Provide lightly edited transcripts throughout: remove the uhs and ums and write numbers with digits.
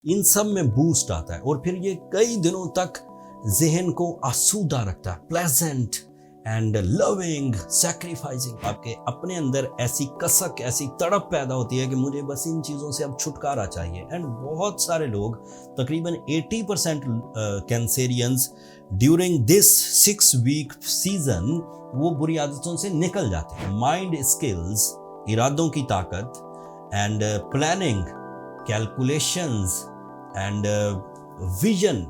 इन सब में बूस्ट आता है और फिर ये कई दिनों तक जहन को आसूदा रखता है, प्लेजेंट एंड लविंग, सैक्रिफाइसिंग। आपके अपने अंदर ऐसी कसक, ऐसी तड़प पैदा होती है कि मुझे बस इन चीज़ों से अब छुटकारा चाहिए। एंड बहुत सारे लोग, तकरीबन 80% कैंसेरियंस ड्यूरिंग दिस 6 वीक सीजन वो बुरी आदतों से निकल जाते हैं। माइंड स्किल्स, इरादों की ताकत and planning, calculations and vision,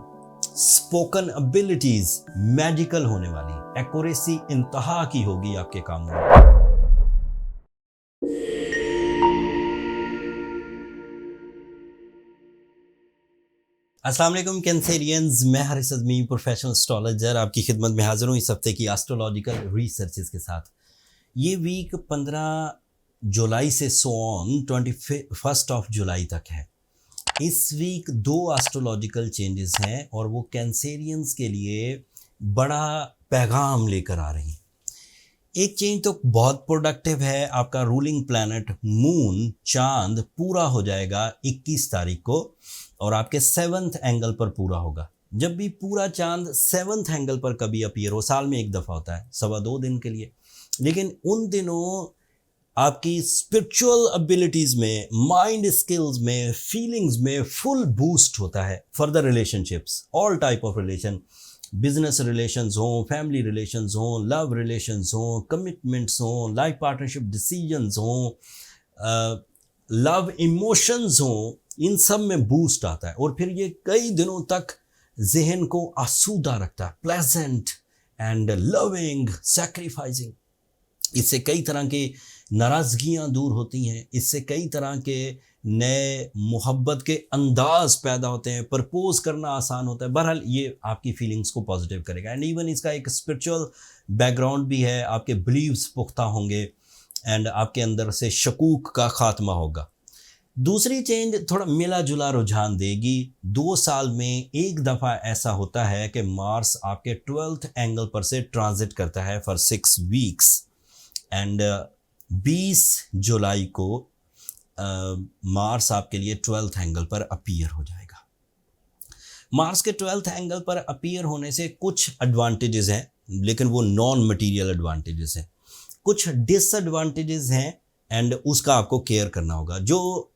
spoken abilities magical होने वाली, एक्यूरेसी इंतहा की होगी आपके कामों में। अस्सलाम वालेकुम कैंसेरियंस, मैं हारिस अज़मी, प्रोफेशनल एस्ट्रोलॉजर, आपकी खिदमत में हाजिर हूँ इस हफ्ते की एस्ट्रोलॉजिकल रिसर्चेस के साथ। ये वीक 15 जुलाई से सो ऑन 21 जुलाई तक है। इस वीक 2 एस्ट्रोलॉजिकल चेंजेस हैं और वो कैंसेरियंस के लिए बड़ा पैगाम लेकर आ रही हैं। एक चेंज तो बहुत प्रोडक्टिव है, आपका रूलिंग प्लैनेट मून, चांद पूरा हो जाएगा 21 तारीख को और आपके 7th एंगल पर पूरा होगा। जब भी पूरा चांद 7th एंगल पर कभी अपीयर हो, साल में एक दफ़ा होता है, 2.25 दिन के लिए, लेकिन उन दिनों आपकी स्पिरिचुअल एबिलिटीज़ में, माइंड स्किल्स में, फीलिंग्स में फुल बूस्ट होता है। Further relationships, all type of relation, business relations हों, फैमिली रिलेशंस हों, लव रिलेशंस हों, कमिटमेंट्स हों, लाइफ पार्टनरशिप डिसीजंस हों, लव इमोशंस हों, इन सब में बूस्ट आता है और फिर ये कई दिनों तक जहन को आसूदा रखता है, प्लेजेंट एंड लविंग, सैक्रिफाइसिंग। इससे कई तरह की नाराज़गियाँ दूर होती हैं, इससे कई तरह के नए मोहब्बत के अंदाज पैदा होते हैं, प्रपोज करना आसान होता है। बहरहाल ये आपकी फीलिंग्स को पॉजिटिव करेगा एंड इवन इसका एक स्पिरिचुअल बैकग्राउंड भी है। आपके बिलीव्स पुख्ता होंगे एंड आपके अंदर से शकूक का खात्मा होगा। दूसरी चेंज थोड़ा मिला जुला रुझान देगी। 2 साल में एक दफ़ा ऐसा होता है कि मार्स आपके 12th एंगल पर से ट्रांजिट करता है फॉर 6 वीक्स एंड 20 जुलाई को मार्स आपके लिए 12th एंगल पर अपीयर हो जाएगा। मार्स के 12th एंगल पर अपीयर होने से कुछ एडवांटेजेस हैं, लेकिन वो नॉन मटीरियल एडवांटेजेस हैं। कुछ डिसएडवांटेजेस हैं एंड उसका आपको केयर करना होगा। जो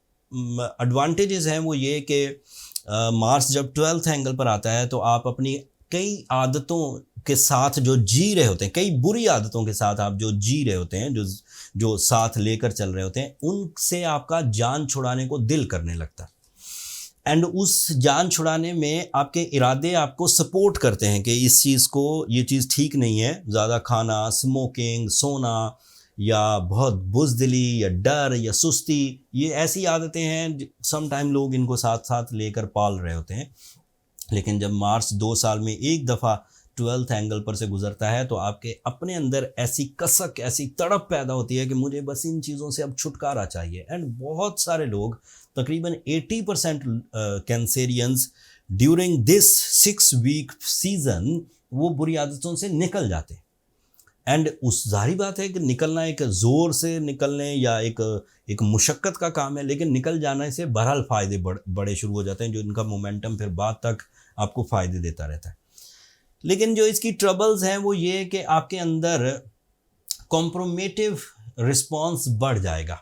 एडवांटेजेस हैं वो ये कि मार्स जब 12th एंगल पर आता है तो आप अपनी कई आदतों के साथ जो जी रहे होते हैं, कई बुरी आदतों के साथ आप जो जी रहे होते हैं, जो साथ लेकर चल रहे होते हैं, उनसे आपका जान छुड़ाने को दिल करने लगता है एंड उस जान छुड़ाने में आपके इरादे आपको सपोर्ट करते हैं कि इस चीज़ को, ये चीज़ ठीक नहीं है। ज़्यादा खाना, स्मोकिंग, सोना या बहुत बुज़दिली या डर या सुस्ती, ये ऐसी आदतें हैं सम टाइम लोग इनको साथ साथ लेकर पाल रहे होते हैं। लेकिन जब मार्स 2 साल में एक दफ़ा 12th एंगल पर से गुजरता है तो आपके अपने अंदर ऐसी कसक, ऐसी तड़प पैदा होती है कि मुझे बस इन चीज़ों से अब छुटकारा चाहिए। एंड बहुत सारे लोग, तकरीबन 80% कैंसेरियंस ड्यूरिंग दिस 6 वीक सीजन वो बुरी आदतों से निकल जाते हैं। एंड उस जाहिर बात है कि निकलना एक ज़ोर से निकलने या एक मुशक्क़त का काम है, लेकिन निकल जाने से बहरहाल फ़ायदे बड़े शुरू हो जाते हैं, जो इनका मोमेंटम फिर बाद तक आपको फ़ायदे देता रहता है। लेकिन जो इसकी ट्रबल्स हैं वो ये कि आपके अंदर कॉम्प्रोमेटिव रिस्पॉन्स बढ़ जाएगा।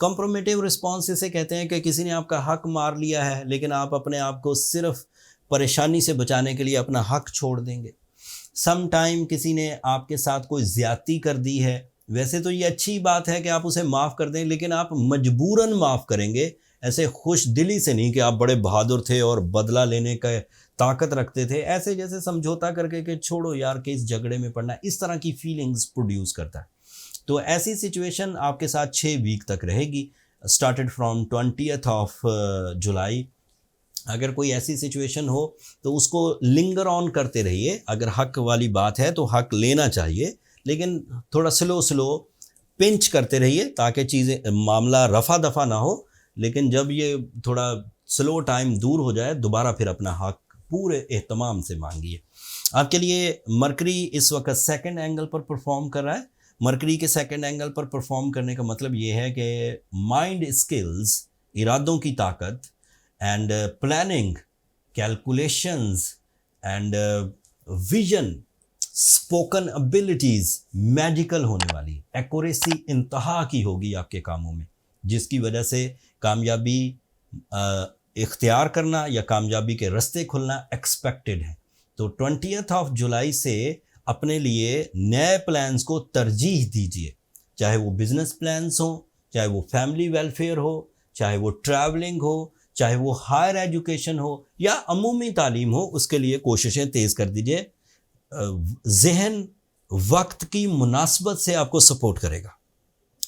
कॉम्प्रोमेटिव रिस्पॉन्स इसे कहते हैं कि किसी ने आपका हक मार लिया है, लेकिन आप अपने आप को सिर्फ परेशानी से बचाने के लिए अपना हक छोड़ देंगे। सम टाइम किसी ने आपके साथ कोई ज़्यादती कर दी है, वैसे तो ये अच्छी बात है कि आप उसे माफ़ कर दें, लेकिन आप मजबूरन माफ़ करेंगे, ऐसे खुश दिली से नहीं कि आप बड़े बहादुर थे और बदला लेने का ताकत रखते थे, ऐसे जैसे समझौता करके कि छोड़ो यार कि इस झगड़े में पड़ना, इस तरह की फीलिंग्स प्रोड्यूस करता है। तो ऐसी सिचुएशन आपके साथ 6 वीक तक रहेगी, स्टार्टेड फ्रॉम 20th जुलाई। अगर कोई ऐसी सिचुएशन हो तो उसको लिंगर ऑन करते रहिए। अगर हक वाली बात है तो हक लेना चाहिए, लेकिन थोड़ा स्लो पिंच करते रहिए ताकि चीज़ें, मामला रफ़ा दफ़ा ना हो। लेकिन जब ये थोड़ा स्लो टाइम दूर हो जाए, दोबारा फिर अपना हक पूरे एहतमाम से मांगिए। आपके लिए मरकरी इस वक्त 2nd एंगल पर परफॉर्म कर रहा है। मरकरी के 2nd एंगल पर परफॉर्म करने का मतलब ये है कि माइंड स्किल्स, इरादों की ताकत and planning, calculations and vision, spoken abilities magical होने वाली, एक्यूरेसी इंतहा की होगी आपके कामों में, जिसकी वजह से कामयाबी इख्तियार करना या कामयाबी के रास्ते खुलना एक्सपेक्टेड है। तो 20 जुलाई से अपने लिए नए प्लान्स को तरजीह दीजिए, चाहे वो बिजनेस प्लान्स हो, चाहे वो फैमिली वेलफेयर हो, चाहे वो ट्रैवलिंग हो, चाहे वो हायर एजुकेशन हो या अमूमी तालीम हो, उसके लिए कोशिशें तेज़ कर दीजिए। जहन वक्त की मुनासबत से आपको सपोर्ट करेगा।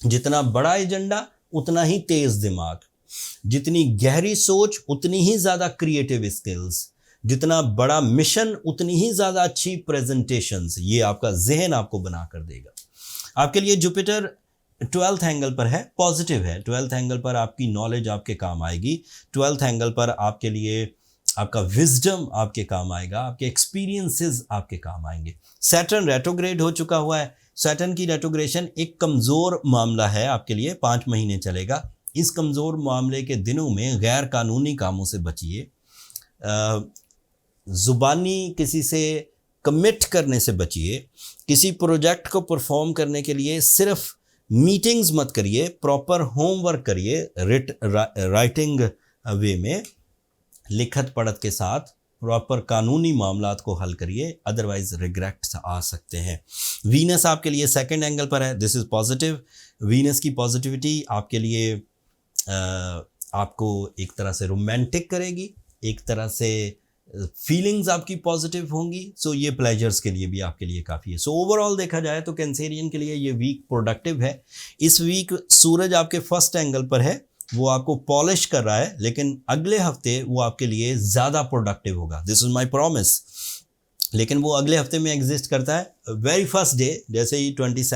जितना बड़ा एजेंडा उतना ही तेज़ दिमाग, जितनी गहरी सोच उतनी ही ज़्यादा क्रिएटिव स्किल्स, जितना बड़ा मिशन उतनी ही ज़्यादा अच्छी प्रेजेंटेशंस, ये आपका जहन आपको बना कर देगा। आपके लिए जुपिटर 12th एंगल पर है, पॉजिटिव है। 12th एंगल पर आपकी नॉलेज आपके काम आएगी। 12th एंगल पर आपके लिए आपका विजडम आपके काम आएगा, आपके एक्सपीरियंसेस आपके काम आएंगे। सैटर्न रेट्रोग्रेड हो चुका हुआ है। सैटर्न की रेट्रोग्रेशन एक कमज़ोर मामला है आपके लिए, 5 महीने चलेगा। इस कमज़ोर मामले के दिनों में गैर कानूनी कामों से बचिए। ज़ुबानी किसी से कमिट करने से बचिए। किसी प्रोजेक्ट को परफॉर्म करने के लिए सिर्फ मीटिंग्स मत करिए, प्रॉपर होमवर्क करिए, राइटिंग वे में, लिखत पढ़त के साथ प्रॉपर कानूनी मामलात को हल करिए, अदरवाइज रिग्रेट्स आ सकते हैं। वीनस आपके लिए 2nd एंगल पर है, दिस इज़ पॉजिटिव। वीनस की पॉजिटिविटी आपके लिए आपको एक तरह से रोमांटिक करेगी, एक तरह से फीलिंग्स आपकी पॉजिटिव होंगी। सो ये प्लेजर्स के लिए भी आपके लिए काफ़ी है। सो ओवरऑल देखा जाए तो कैंसेरियन के लिए ये वीक प्रोडक्टिव है। इस वीक सूरज आपके 1st एंगल पर है, वो आपको पॉलिश कर रहा है, लेकिन अगले हफ्ते वो आपके लिए ज़्यादा प्रोडक्टिव होगा। This is my promise. लेकिन वो अगले हफ्ते में एग्जिस्ट करता है। वेरी फर्स्ट डे जैसे ही 22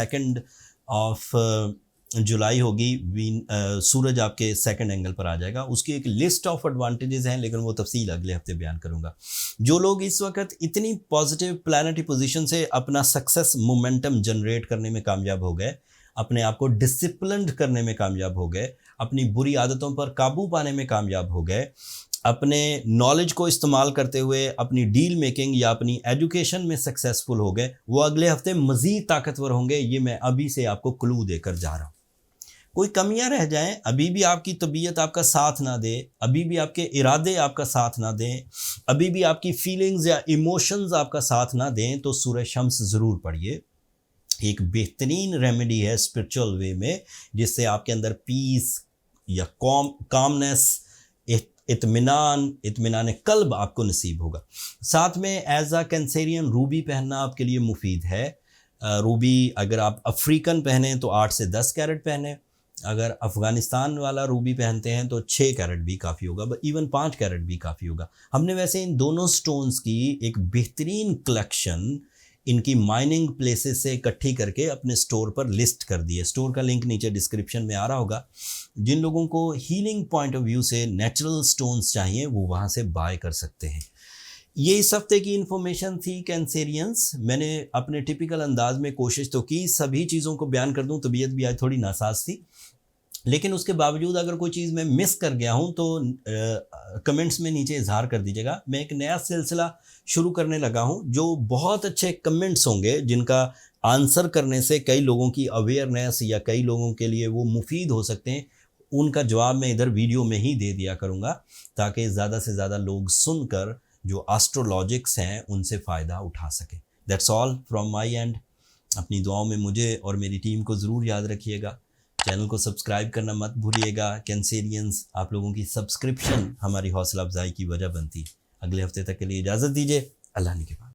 जुलाई होगी, सूरज आपके 2nd एंगल पर आ जाएगा। उसकी एक लिस्ट ऑफ एडवांटेजेस हैं, लेकिन वो तफसील अगले हफ्ते बयान करूंगा। जो लोग इस वक्त इतनी पॉजिटिव प्लैनेटरी पोजीशन से अपना सक्सेस मोमेंटम जनरेट करने में कामयाब हो गए, अपने आप को डिसिप्लिन्ड करने में कामयाब हो गए, अपनी बुरी आदतों पर काबू पाने में कामयाब हो गए, अपने नॉलेज को इस्तेमाल करते हुए अपनी डील मेकिंग या अपनी एजुकेशन में सक्सेसफुल हो गए, वो अगले हफ्ते मज़ीद ताकतवर होंगे। ये मैं अभी से आपको क्लू देकर जा रहा हूँ। कोई कमियां रह जाएं, अभी भी आपकी तबीयत आपका साथ ना दे, अभी भी आपके इरादे आपका साथ ना दें, अभी भी आपकी फीलिंग्स या इमोशंस आपका साथ ना दें, तो सूरज शम्स ज़रूर पढ़िए। एक बेहतरीन रेमेडी है स्पिरिचुअल वे में, जिससे आपके अंदर पीस या कामनेस, इत्मीनान कल्ब आपको नसीब होगा। साथ में एज अ कैंसेरियन रूबी पहनना आपके लिए मुफीद है। रूबी अगर आप अफ्रीकन पहने तो 8 से 10 कैरेट पहने, अगर अफ़गानिस्तान वाला रूबी पहनते हैं तो 6 कैरेट भी काफ़ी होगा, इवन 5 कैरेट भी काफ़ी होगा। हमने वैसे इन दोनों स्टोन्स की एक बेहतरीन कलेक्शन इनकी माइनिंग प्लेसेस से इकट्ठी करके अपने स्टोर पर लिस्ट कर दी है। स्टोर का लिंक नीचे डिस्क्रिप्शन में आ रहा होगा। जिन लोगों को हीलिंग पॉइंट ऑफ व्यू से नेचुरल स्टोन्स चाहिए वो वहाँ से बाय कर सकते हैं। ये इस हफ्ते की इन्फॉर्मेशन थी कैंसेरियंस। मैंने अपने टिपिकल अंदाज में कोशिश तो की सभी चीज़ों को बयान कर दूं, तबीयत भी आज थोड़ी नासाज थी, लेकिन उसके बावजूद अगर कोई चीज़ मैं मिस कर गया हूं तो कमेंट्स में नीचे इजहार कर दीजिएगा। मैं एक नया सिलसिला शुरू करने लगा हूं, जो बहुत अच्छे कमेंट्स होंगे जिनका आंसर करने से कई लोगों की अवेयरनेस या कई लोगों के लिए वो मुफीद हो सकते हैं। उनका जवाब मैं इधर वीडियो में ही दे दिया करूँगा, ताकि ज़्यादा से ज़्यादा लोग सुनकर जो एस्ट्रोलॉजिक्स हैं उनसे फ़ायदा उठा सकें। That's all from my and. अपनी दुआओं में मुझे और मेरी टीम को ज़रूर याद रखिएगा। चैनल को सब्सक्राइब करना मत भूलिएगा। कैंसेरियंस, आप लोगों की सब्सक्रिप्शन हमारी हौसला अफजाई की वजह बनती है। अगले हफ्ते तक के लिए इजाज़त दीजिए। अल्लाह ने के बाद।